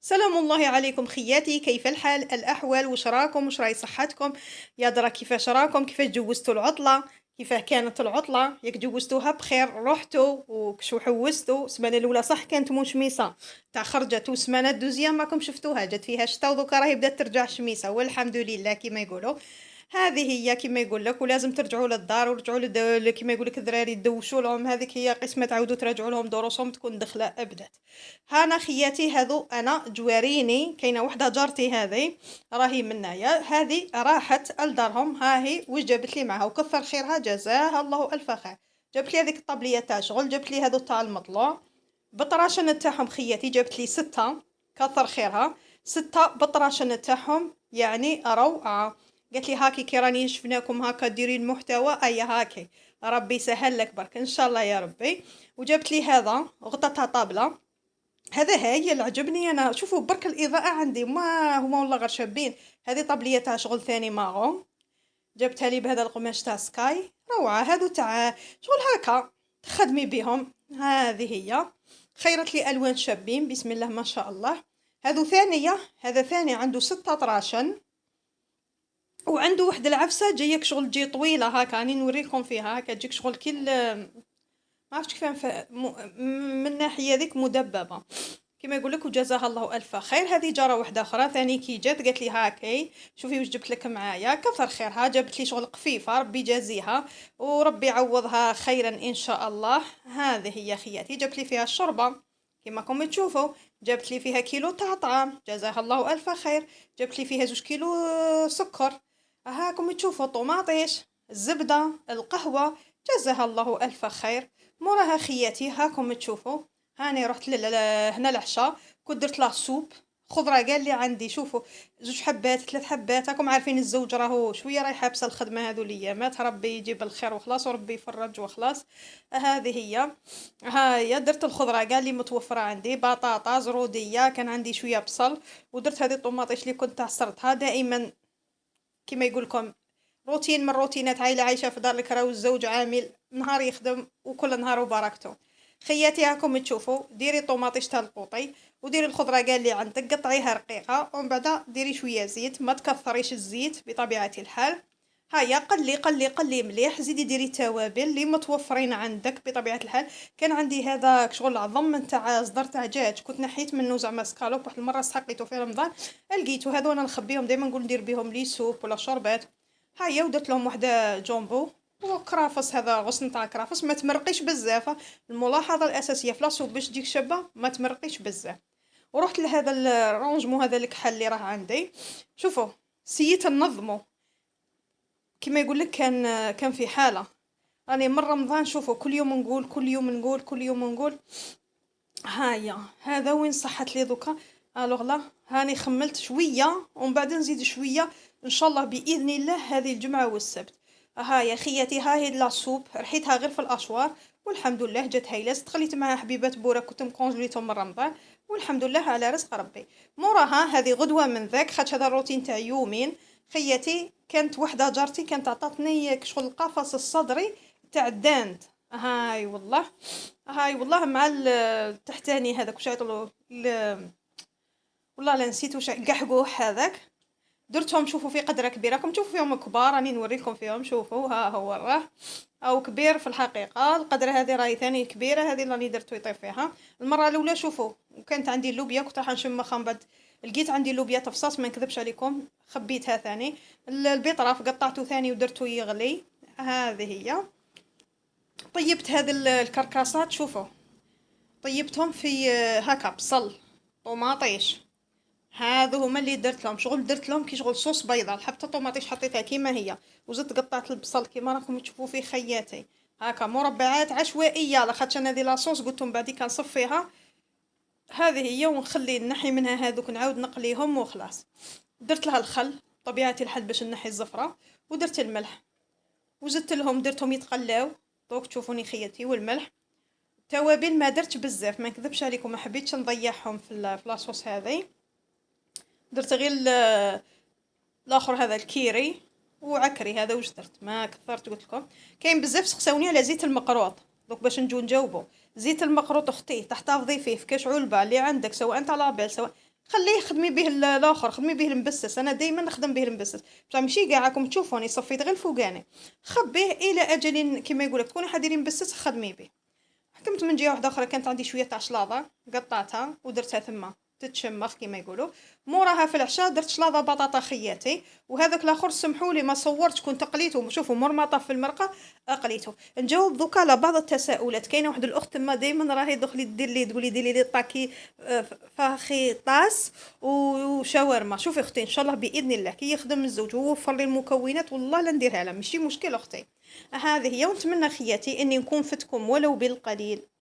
سلام الله عليكم خياتي، كيف الحال الأحوال؟ واش راكم؟ واش راهي صحتكم؟ يا درا كيفاش راكم؟ كيفاش جوزتوا العطلة؟ كيفاه كانت العطلة؟ ياك جوزتوها بخير؟ رحتوا وكشو حوستوا؟ السمانة الأولى صح كانت مشمسة تاع خرجت، والسمانة الدوزيام ماكم شفتوها جات فيها شتا ودوكا راهي بدات ترجع شميسة والحمد لله كيما يقولوا. هذه هي كيما يقول لك، ولازم ترجعوا للدار ورجعوا كيما يقول لك الدراري دوشوا لهم، هذيك هي قسمة تعاودوا تراجعوا لهم دروسهم تكون دخله ابدت. هانا خياتي هذو انا جواريني كاينه وحده جارتي هذه راهي منايا، هذه راحت لدارهم، ها هي واش جابت لي معها وكثر خيرها جزاها الله الف خير. جابت لي هذيك الطبليه تاع شغل، جابت لي هذو تاع المطلوع بطراشن تاعهم خياتي، جابت لي ستة كثر خيرها، ستة بطراشن تاعهم يعني روعه. قالت لي هاكي كي راني شفناكم هكا ديرين المحتوى اي هاكي، ربي يسهل لك برك ان شاء الله يا ربي. وجابت لي هذا غطا تاع طابله، هذا هي اللي عجبني انا، شوفوا برك الاضاءه عندي ما هما والله غير شابين. هذه طبليه تاع شغل ثاني ماغون، جبتها لي بهذا القماش تاع سكاي روعه، هادو تاع شغل هكا تخدمي بهم. هذه هي خيرت لي الوان شابين بسم الله ما شاء الله. هذو ثانيه، هذا ثاني عنده 6 طراشن، وعنده واحد العفسه جايك شغل تجي طويله هكا، راني نوريكم فيها هكا تجيك شغل كل ما عرفتش كيف من الناحيه ذيك مدببه كما يقول لك، وجزاها الله الف خير. هذه جاره واحده اخرى ثاني كي جات قالت لي هاكي شوفي واش جبت لك معايا، كثر خيرها جابت لي شغل قفيفه ربي يجازيها وربي يعوضها خيرا ان شاء الله. هذه هي خياتي، جابت لي فيها الشوربه كما راكم تشوفوا، جابت لي فيها كيلو تاع طعام جزاها الله الف خير، جابت لي فيها 2 كيلو سكر، هاكم تشوفوا طوماطيش الزبده القهوه جزاها الله الف خير. موراها خياتي هاكم تشوفوا، هاني رحت هنا العشاء كنت درت له سوب خضره، قال لي عندي شوفوا 2 حبات 3 حبات، راكم عارفين الزوج راهو شويه راهي حابسه الخدمه هذو الايامات، ربي يجيب الخير وخلاص وربي يفرج وخلاص. هذه هي، هاهي درت الخضره قال لي متوفره عندي بطاطا زروديه، كان عندي شويه بصل، ودرت هذه الطوماطيش اللي كنت عصرتها دائما كما يقول لكم، روتين من روتينات عائله عايشه في دار الكرا، والزوج عامل نهار يخدم وكل نهار وبركته. خياتي هاكم تشوفوا ديري طوماطيش تاع القوطي وديري الخضره قال لي عندك قطعيها رقيقه، ومن بعد ديري شويه زيت ما تكثريش الزيت بطبيعه الحال. هيا قلي قلي قلي مليح، زيدي ديري التوابل اللي متوفرين عندك بطبيعه الحال. كان عندي هذا شغل عظم نتاع صدر تاع دجاج كنت نحيت منه زعما سكالوب، واحد المره سحقيته في رمضان لقيته هذو انا نخبيهم دائما نقول ندير بهم لي سوب ولا شربات. هيا ودرت لهم وحده جامبو وكرافس، هذا غصن تاع كرافس ما تمرقيش بزاف، الملاحظه الاساسيه في لاصوب باش تجيك شابه ما تمرقيش بزاف. ورحت لهذا الرونجمو هذا الكحل اللي راه عندي، شوفوا سيت ننظمه كما يقول لك، كان في حاله راني من رمضان شوفوا كل يوم نقول كل يوم نقول كل يوم نقول. هايا هذا وين صحت لي دوكا، الوغ لا هاني خملت شويه ومن بعد نزيد شويه ان شاء الله باذن الله هذه الجمعه والسبت. ها يا خياتي ها هي لاصوب رحيتها غير في الاشوار والحمد لله جات هايله، تخليت معها حبيبات بورا كنت مكونجليتهم من رمضان والحمد لله على رزق ربي. موراها هذه غدوه من ذاك خاطش هذا الروتين تاع يومين. خياتي كانت وحده جارتي كانت عطاتني شغل القفص الصدري تاع الداند، هاي والله هاي والله مع التحتاني هذاك واش يعيطولو والله لا نسيت واش قحقوح هذاك، درتهم شوفوا في قدره كبيره راكم تشوفوا فيهم كبار راني نوريكم فيهم شوفوا ها هو راه او كبير في الحقيقه، القدره هذه راهي ثاني كبيره، هذه اللي راني درتو يطيب فيها المره الاولى شوفوا. وكانت عندي اللوبيا كنت راح نشمخها من بعد لقيت عندي اللوبيا تفصاص ما نكذبش عليكم خبيتها ثاني، البيطراف قطعته ثاني ودرتو يغلي. هذه هي طيبت هذه الكركاسات شوفوا طيبتهم في هكا بصل طوماطيش، هذو هما اللي درت لهم شغل درت لهم كي شغل صوص بيضاء، حتى الطوماطيش حطيتها كيما هي وزدت قطعت البصل كيما راكم تشوفوا في خياتي هكا مربعات عشوائيه، لاخاطش انا هذه لاصوص قلت لهم بعدي كنصفيها هذه هي ونخلي نحي منها هذوك نعاود نقليهم وخلاص. درت لها الخل طبيعه الحال باش نحي الزفره، ودرت الملح وزدت لهم درتهم يتقلاو دوك تشوفوني خياتي، والملح توابل ما درتش بزاف ما نكذبش عليكم ما حبيتش نضيعهم في لاصوص هذه، درت غير الاخر هذا الكيري وعكري هذا واش درت ما كثرت قلت لكم. كاين بزاف سقساوني على زيت المقروط دوك باش نجو نجاوبو، زيت المقروط اختي تحتفظي فيه في كاش علبه اللي عندك سواء تاع لابيل سواء خليه خدمي به الآخر، خدمي به المبسّس، أنا دايمًا نخدم به المبسّس، بصح ماشي كاع راكم تشوفوني صفيت غير الفوقاني، خبّيه إلى أجل كيما يقول لك تكوني حديري مبسّس خدمي به. حكمت من جهة واحدة أخرى كانت عندي شوية تاع شلاضة قطعتها ودرتها ثما تتشمخ كيما يقولوا، موراها في العشاء درت شلاضة بطاطا خياتي، وهذاك الآخر سمحوا لي ما صورتش كنت قليته شوفوا مور ما طاف في المرقة قليته. نجاوب دوكا على بعض التساؤلات، كاينة واحد الأخت تما دايما راهي دخلي دير لي تقولي ديري لي طاكي فاخيطاس وشاورما. شوفي أختي إن شاء الله بإذن الله كي يخدم الزوج ووفر لي المكونات والله لا نديرها لها ماشي مشكل أختي. هذه هي ونتمنى خياتي إني نكون فتكم ولو بالقليل.